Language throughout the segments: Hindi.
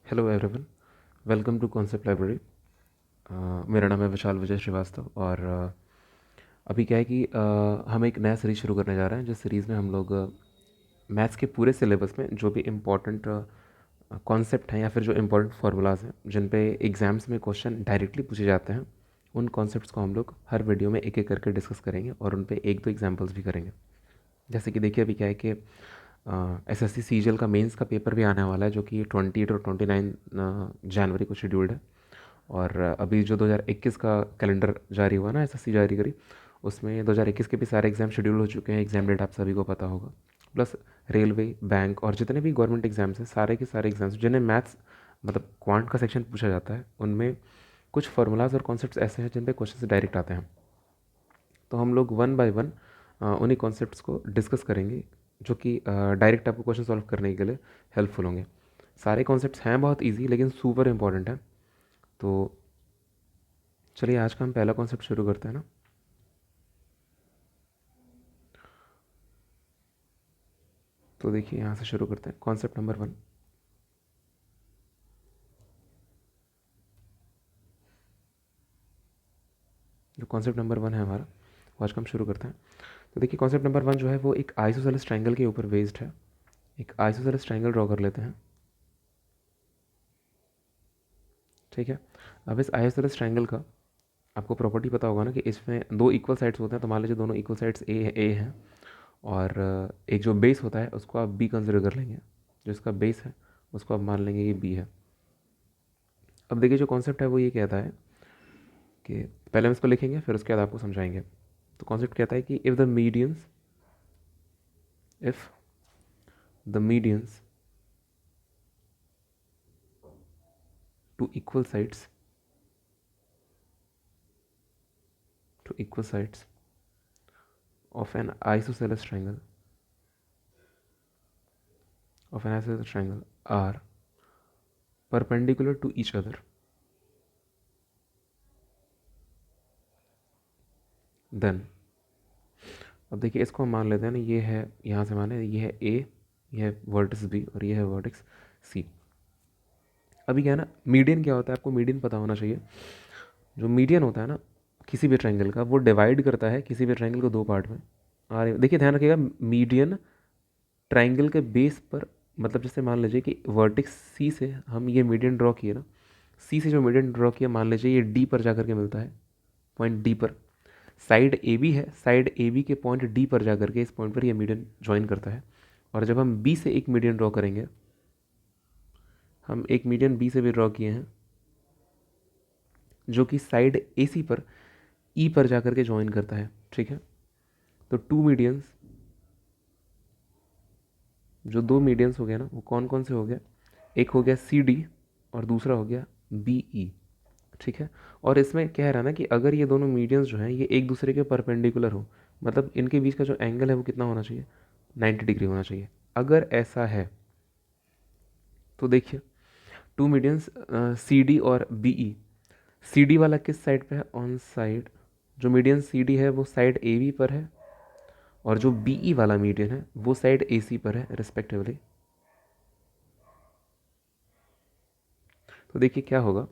Hello everyone, welcome to Concept Library. मेरा नाम है विशाल विजय श्रीवास्तव और अभी क्या है कि हम एक नया सीरीज़ शुरू करने जा रहे हैं। जिस सीरीज़ में हम लोग मैथ्स के पूरे सिलेबस में जो भी इम्पोर्टेंट कॉन्सेप्ट हैं या फिर जो इम्पोर्टेंट फार्मूलाज हैं जिन पे एग्ज़ाम्स में क्वेश्चन डायरेक्टली पूछे जाते हैं, उन कॉन्सेप्ट्स को हम लोग हर वीडियो में एक एक करके डिस्कस करेंगे और उन पे एक दो एग्जांपल्स भी करेंगे। जैसे कि देखिए, अभी क्या है कि एसएससी सीजीएल का मेंस का पेपर भी आने वाला है, जो कि 28 और 29 जनवरी को शेड्यूल्ड है। और अभी जो 2021 का कैलेंडर जारी हुआ ना, एसएससी जारी करी, उसमें 2021 के भी सारे एग्ज़ाम शेड्यूल हो चुके हैं। एग्ज़ाम डेट आप सभी को पता होगा। प्लस रेलवे, बैंक और जितने भी गवर्नमेंट एग्ज़ाम्स हैं, सारे के सारे एग्ज़ाम्स जिन्हें मैथ्स मतलब क्वांट का सेक्शन पूछा जाता है, उनमें कुछ फार्मूलाज और कॉन्सेप्ट्स ऐसे हैं जिन पे क्वेश्चन डायरेक्ट आते हैं। तो हम लोग वन बाय वन उन्हीं कॉन्सेप्ट्स को डिस्कस करेंगे, जो कि डायरेक्ट आपको क्वेश्चन सॉल्व करने के लिए हेल्पफुल होंगे। सारे कॉन्सेप्ट्स हैं बहुत इजी लेकिन सुपर इंपॉर्टेंट है। तो चलिए आज का हम पहला कॉन्सेप्ट शुरू करते हैं ना। तो देखिए, यहाँ से शुरू करते हैं कॉन्सेप्ट नंबर 1। जो कॉन्सेप्ट नंबर 1 है हमारा, वो आज का हम शुरू करते हैं। तो देखिए, कॉन्सेप्ट नंबर 1 जो है वो एक आइसोसेलेस ट्रायंगल के ऊपर बेस्ड है। एक आइसोसेलेस ट्रायंगल ड्रॉ कर लेते हैं, ठीक है। अब इस आइसोसेलेस ट्रायंगल का आपको प्रॉपर्टी पता होगा ना कि इसमें दो इक्वल साइड्स होते हैं। तो मान लीजिए दोनों इक्वल साइड्स ए हैं और एक जो बेस होता है उसको आप बी कंसिडर कर लेंगे। जो इसका बेस है उसको आप मान लेंगे ये बी है। अब देखिए, जो कॉन्सेप्ट है वो ये कहता है कि पहले हम इसको लिखेंगे, फिर उसके बाद आपको समझाएंगे। तो कॉन्सेप्ट कहता है कि if the medians to equal sides of an isosceles triangle are perpendicular to each other, then अब देखिए, इसको हम मान लेते हैं ना, ये है, यहाँ से माने ये है ए, ये है वर्टेक्स बी और ये है वर्टेक्स सी। अभी क्या है ना, मीडियन क्या होता है आपको मीडियन पता होना चाहिए। जो मीडियन होता है ना किसी भी ट्रायंगल का, वो डिवाइड करता है किसी भी ट्रायंगल को दो पार्ट में। और देखिए, ध्यान रखिएगा, मीडियन ट्रायंगल के बेस पर, मतलब जैसे मान लीजिए कि वर्टेक्स सी से हम ये मीडियन ड्रॉ किए ना, सी से जो मीडियन ड्रॉ किया, मान लीजिए ये डी पर जा करके मिलता है, पॉइंट डी पर। साइड ए बी है, साइड ए बी के पॉइंट डी पर जा करके इस पॉइंट पर ये मीडियन ज्वाइन करता है। और जब हम बी से एक मीडियन ड्रॉ करेंगे, हम एक मीडियन बी से भी ड्रॉ किए हैं, जो कि साइड ए सी पर ई पर जा करके ज्वाइन करता है, ठीक है। तो टू मीडियंस, जो दो मीडियंस हो गए ना, वो कौन कौन से हो गए? एक हो गया सी डी और दूसरा हो गया बी ई, ठीक है। और इसमें कह रहा है ना कि अगर ये दोनों मीडियंस जो हैं ये एक दूसरे के परपेंडिकुलर हो, मतलब इनके बीच का जो एंगल है वो कितना होना चाहिए? 90 डिग्री होना चाहिए। अगर ऐसा है तो देखिए, टू मीडियंस सी डी और बी ई, सी डी वाला किस साइड पे है? On side. जो मीडियन सी डी है वो साइड ए बी पर है, और जो बी ई वाला मीडियन है वो साइड ए सी पर है रिस्पेक्टिवली। तो देखिए क्या होगा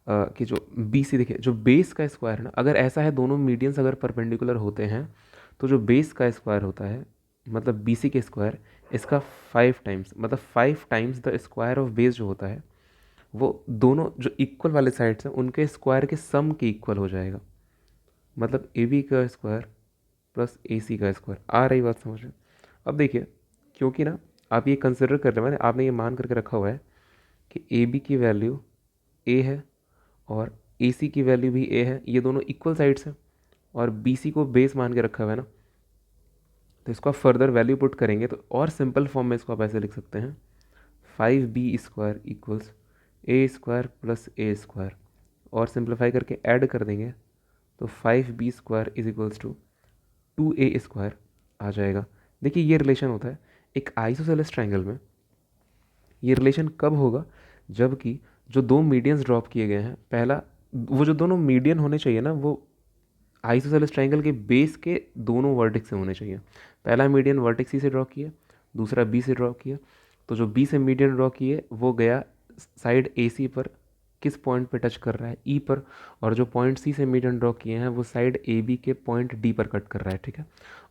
कि जो बी सी, देखिए जो बेस का स्क्वायर है ना, अगर ऐसा है दोनों मीडियंस अगर परपेंडिकुलर होते हैं, तो जो बेस का स्क्वायर होता है, मतलब बी सी के स्क्वायर, इसका 5 टाइम्स, मतलब 5 times the square of base जो होता है, वो दोनों जो इक्वल वाले साइड्स हैं उनके स्क्वायर के सम के इक्वल हो जाएगा। मतलब ए बी का स्क्वायर प्लस ए सी का स्क्वायर। आ रही बात समझ में? अब देखिए, क्योंकि ना आप ये कंसिडर कर रहे हैं, आपने ये मान करके रखा हुआ है कि ए बी की वैल्यू ए है और ए सी की वैल्यू भी ए है, ये दोनों इक्वल साइड्स हैं, और बी सी को बेस मान के रखा हुआ है ना, तो इसको आप फर्दर वैल्यू पुट करेंगे तो और सिंपल फॉर्म में इसको आप ऐसे लिख सकते हैं, 5b² equals a square plus A square, और सिंप्लीफाई करके ऐड कर देंगे तो 5b² is equals to 2a² आ जाएगा। देखिए, ये रिलेशन होता है एक आइसोसेलेस ट्रायंगल में। ये रिलेशन कब होगा? जबकि जो दो मीडियंस ड्रॉप किए गए हैं, पहला, वो जो दोनों मीडियन होने चाहिए ना, वो आइसोसेलेस ट्रायंगल के बेस के दोनों वर्टेक्स से होने चाहिए। पहला मीडियन वर्टेक्स सी से ड्रॉ किया, दूसरा बी से ड्रॉ किया, तो जो बी से मीडियन ड्रॉ किए वो गया साइड ए सी पर, किस पॉइंट पे टच कर रहा है, ई पर, और जो पॉइंट सी से मीडियन ड्रॉ किए हैं वो साइड ए बी के पॉइंट डी पर कट कर रहा है, ठीक है।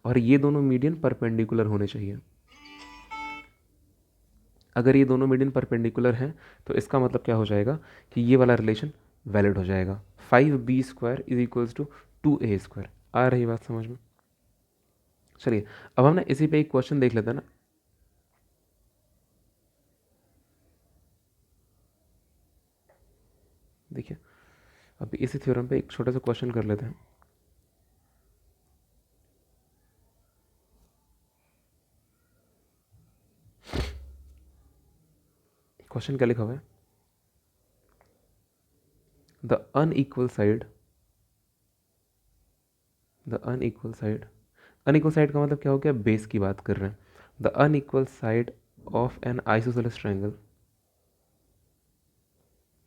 और ये दोनों मीडियन परपेंडिकुलर होने चाहिए। अगर ये दोनों मीडियन परपेंडिकुलर हैं तो इसका मतलब क्या हो जाएगा कि ये वाला रिलेशन वैलिड हो जाएगा। 5b² is equals to 2a²। आ रही बात समझ में? चलिए अब हम ना इसी पे एक क्वेश्चन देख लेते हैं ना। देखिए अभी इसी थ्योरम पे एक छोटा सा क्वेश्चन कर लेते हैं। क्वेश्चन क्या लिखा हुआ है? The unequal side unequal side का मतलब क्या हो गया? बेस की बात कर रहे हैं। The unequal side of N isosceles triangle,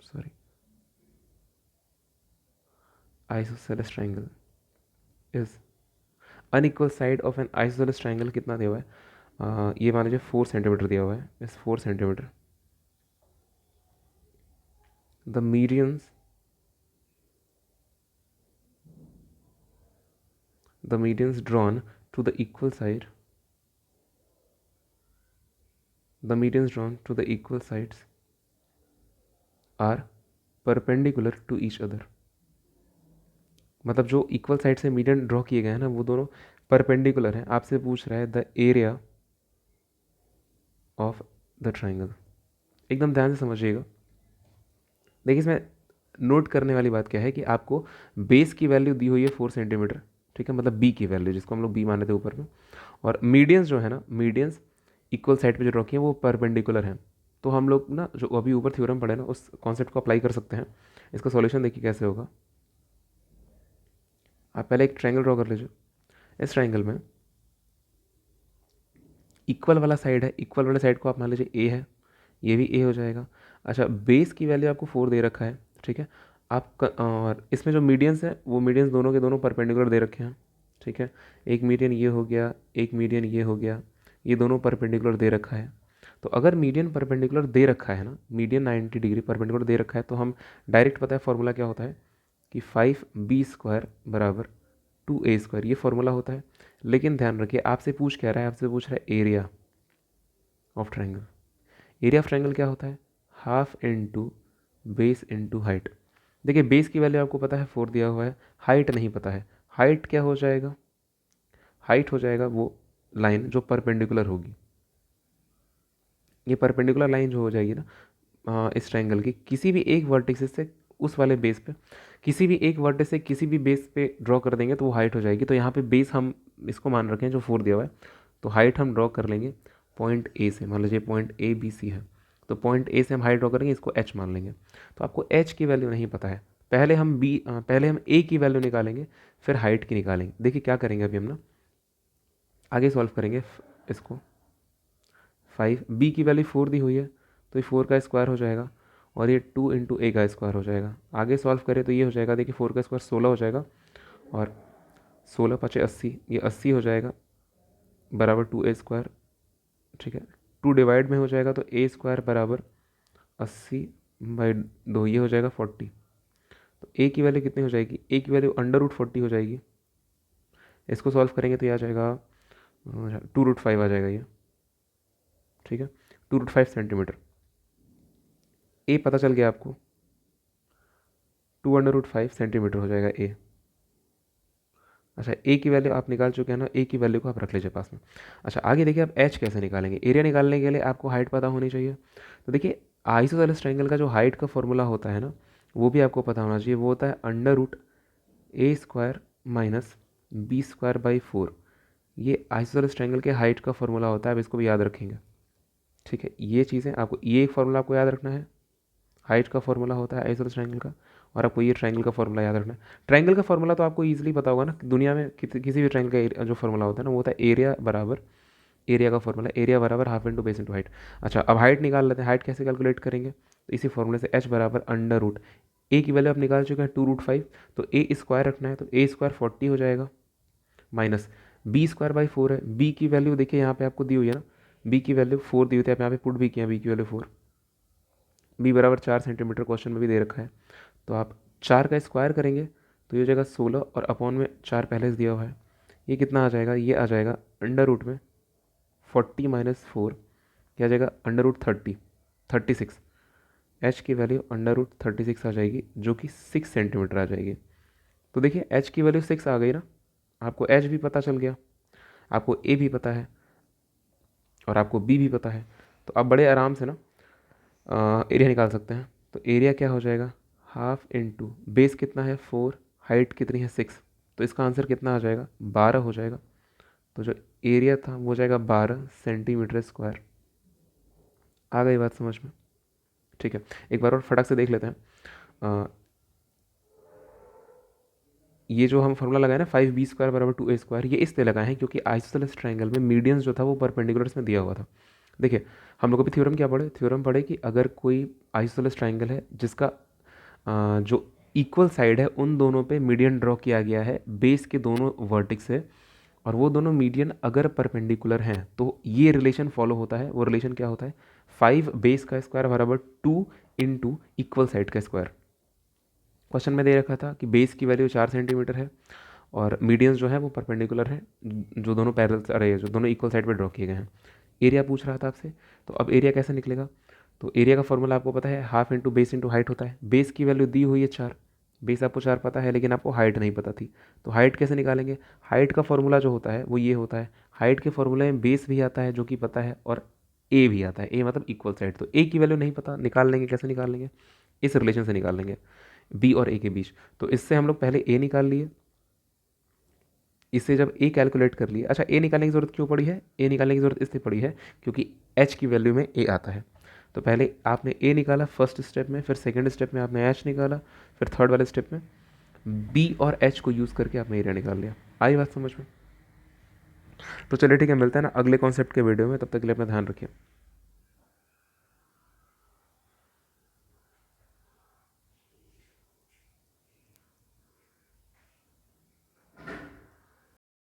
sorry, isosceles triangle is unequal side of N isosceles triangle कितना दिया हुआ है? ये मान लीजिए 4 सेंटीमीटर दिया हुआ है। इस 4 centimetre the medians drawn to the equal side, the medians drawn to the equal sides are perpendicular to each other। मतलब जो इक्वल साइड से मीडियन ड्रॉ किए गए हैं ना वो दोनों परपेंडिकुलर हैं। आपसे पूछ रहा है the area of the triangle. एकदम ध्यान से समझिएगा। देखिए इसमें नोट करने वाली बात क्या है कि आपको बेस की वैल्यू दी हुई है 4 सेंटीमीटर, ठीक है, मतलब बी की वैल्यू जिसको हम लोग बी माने थे ऊपर में, और मीडियंस जो है ना, मीडियंस इक्वल साइड पे जो ड्रॉ किए हैं वो परपेंडिकुलर हैं। तो हम लोग ना जो अभी ऊपर थ्योरम पढ़े ना उस कॉन्सेप्ट को अप्लाई कर सकते हैं। इसका सॉल्यूशन देखिए कैसे होगा। आप पहले एक ट्रायंगल ड्रॉ कर लीजिए। इस ट्रायंगल में इक्वल वाला साइड है, इक्वल वाले साइड को आप मान लीजिए ए है, ये भी ए हो जाएगा। अच्छा, बेस की वैल्यू आपको 4 दे रखा है, ठीक है। और इसमें जो मीडियंस है वो मीडियंस दोनों के दोनों परपेंडिकुलर दे रखे हैं, ठीक है। एक मीडियन ये हो गया, एक मीडियन ये हो गया, ये दोनों परपेंडिकुलर दे रखा है। तो अगर मीडियन परपेंडिकुलर दे रखा है ना, मीडियन 90 डिग्री परपेंडिकुलर दे रखा है, तो हम डायरेक्ट पता है फॉर्मूला क्या होता है कि 5b² बराबर 2a², ये फॉर्मूला होता है। लेकिन ध्यान रखिए आपसे पूछ क्या रहा है, आपसे पूछ रहा है area of triangle. Area of triangle क्या होता है? Half into base into height. देखिए बेस की वैल्यू आपको पता है 4 दिया हुआ है, हाइट नहीं पता है। हाइट क्या हो जाएगा? हाइट हो जाएगा वो लाइन जो परपेंडिकुलर होगी। ये परपेंडिकुलर लाइन जो हो जाएगी ना इस ट्रायंगल की, किसी भी एक वर्टिक्स से उस वाले बेस पे, किसी भी एक वर्टिक्स से किसी भी बेस पे ड्रॉ कर देंगे तो वो हाइट हो जाएगी। तो यहाँ पे बेस हम इसको मान रखे हैं जो 4 दिया हुआ है, तो हाइट हम ड्रॉ कर लेंगे पॉइंट ए से। मान लीजिए पॉइंट ए बी सी है, तो पॉइंट ए से हम हाइट ड्रॉ करेंगे, इसको एच मान लेंगे। तो आपको एच की वैल्यू नहीं पता है, पहले हम ए की वैल्यू निकालेंगे, फिर हाइट की निकालेंगे। देखिए क्या करेंगे अभी हम ना आगे सॉल्व करेंगे इसको। 5 बी की वैल्यू 4 दी हुई है, तो ये 4 का स्क्वायर हो जाएगा, और ये 2 इंटू ए का स्क्वायर हो जाएगा। आगे सॉल्व करें तो ये हो जाएगा, देखिए 4 का स्क्वायर 16 हो जाएगा, और 16 5 80, ये 80 हो जाएगा बराबर 2a², ठीक है। 2 डिवाइड में हो जाएगा तो a² बराबर 80/2, ये हो जाएगा 40। तो ए की वैल्यू कितनी हो जाएगी? ए की वैल्यू √40 हो जाएगी। इसको सॉल्व करेंगे तो ये आ जाएगा 2√5 आ जाएगा ये, ठीक है। 2√5 सेंटीमीटर। ए पता चल गया आपको, 2√5 सेंटीमीटर हो जाएगा ए। अच्छा, ए की वैल्यू आप निकाल चुके हैं ना, ए की वैल्यू को आप रख लीजिए पास में। अच्छा आगे देखिए आप एच कैसे निकालेंगे। एरिया निकालने के लिए आपको हाइट पता होनी चाहिए। तो देखिए आइसोसेलेस ट्रायंगल का जो हाइट का फॉर्मूला होता है ना, वो भी आपको पता होना चाहिए। वो होता है √a² माइनस b²/4। ये आइसोसेलेस ट्रायंगल के हाइट का फॉर्मूला होता है, आप इसको भी याद रखेंगे, ठीक है। ये चीज़ें आपको, ये एक फार्मूला आपको याद रखना है, हाइट का फॉर्मूला होता है आइसोसेलेस ट्रायंगल का, और आपको ये ट्रायंगल का फॉर्मूला याद रखना है। ट्रायंगल का फॉर्मूला तो आपको ईजिली पता होगा ना, दुनिया में किसी भी ट्रायंगल का जो फॉर्मूला होता है ना वो होता है एरिया बराबर, एरिया का फॉर्मूला एरिया बराबर half into base into height. अच्छा अब हाइट निकाल लेते हैं। हाइट कैसे कैलकुलेट करेंगे? तो इसी फॉर्मूले से h बराबर √, ए की वैल्यू आप निकाल चुके हैं 2√5, तो a² रखना है, तो a² 40 हो जाएगा, माइनस b²/4 है। b की वैल्यू देखिए यहाँ पे आपको दी हुई है ना बी की वैल्यू 4 दी हुई थी, आप यहाँ पे पुट भी किया बी की वैल्यू 4, बी बराबर 4 सेंटीमीटर क्वेश्चन में भी दे रखा है। तो आप 4 का स्क्वायर करेंगे तो ये हो जाएगा 16 और अपॉन में 4 पहले से दिया हुआ है। ये कितना आ जाएगा, ये आ जाएगा अंडर रूट में 40 माइनस 4, क्या आ जाएगा अंडर रूट 36। एच की वैल्यू अंडर रूट 36 आ जाएगी, जो कि 6 सेंटीमीटर आ जाएगी। तो देखिए एच की वैल्यू 6 आ गई ना, आपको एच भी पता चल गया, आपको ए भी पता है और आपको बी भी पता है। तो आप बड़े आराम से ना एरिया निकाल सकते हैं। तो एरिया क्या हो जाएगा, हाफ इंटू बेस कितना है 4, हाइट कितनी है 6, तो इसका आंसर कितना आ जाएगा 12 हो जाएगा। तो जो एरिया था वो हो जाएगा 12 सेंटीमीटर स्क्वायर। आ गई बात समझ में? ठीक है, एक बार और फटाक से देख लेते हैं। ये जो हम फॉर्मूला लगाए ना 5b² बराबर 2a², ये इसलिए लगाए हैं क्योंकि आइसोसेलेस ट्रायंगल में मीडियंस जो था वो परपेंडिकुलर्स में दिया हुआ था। देखिए हम लोग अभी थ्योरम क्या पढ़े, थ्योरम पढ़े कि अगर कोई आइसोसेलेस ट्रायंगल है जिसका जो इक्वल साइड है उन दोनों पे मीडियन ड्रॉ किया गया है बेस के दोनों वर्टिक्स से, और वो दोनों मीडियन अगर परपेंडिकुलर हैं तो ये रिलेशन फॉलो होता है। वो रिलेशन क्या होता है, 5 बेस का स्क्वायर बराबर 2 इंटू इक्वल साइड का स्क्वायर। क्वेश्चन में दे रखा था कि बेस की वैल्यू 4 सेंटीमीटर है और मीडियंस जो है वो परपेंडिकुलर है, जो दोनों पैरेलल, अरे जो दोनों इक्वल साइड पे ड्रॉ किए गए हैं। एरिया पूछ रहा था आपसे, तो अब एरिया कैसे निकलेगा, तो एरिया का फॉर्मूला आपको पता है, half into base into height होता है। बेस की वैल्यू दी हुई है 4, बेस आपको 4 पता है लेकिन आपको हाइट नहीं पता थी, तो हाइट कैसे निकालेंगे, हाइट का फॉर्मूला जो होता है वो ये होता है, हाइट के फॉर्मूले में बेस भी आता है जो कि पता है और ए भी आता है, ए मतलब इक्वल साइड। तो ए की वैल्यू नहीं पता, निकाल लेंगे, कैसे निकाल लेंगे, इस रिलेशन से निकाल लेंगे, बी और ए के बीच। तो इससे हम लोग पहले ए निकाल लिए, इससे जब ए कैलकुलेट कर लिए, अच्छा ए निकालने की ज़रूरत क्यों पड़ी है, ए निकालने की ज़रूरत इसलिए पड़ी है क्योंकि एच की वैल्यू में ए आता है। तो पहले आपने ए निकाला फर्स्ट स्टेप में, फिर सेकंड स्टेप में आपने एच निकाला, फिर थर्ड वाले स्टेप में बी और एच को यूज़ करके आपने एरिया निकाल लिया। आई बात समझ में? तो चलिए ठीक है, मिलते हैं ना अगले कॉन्सेप्ट के वीडियो में, तब तक के लिए अपना ध्यान रखिए।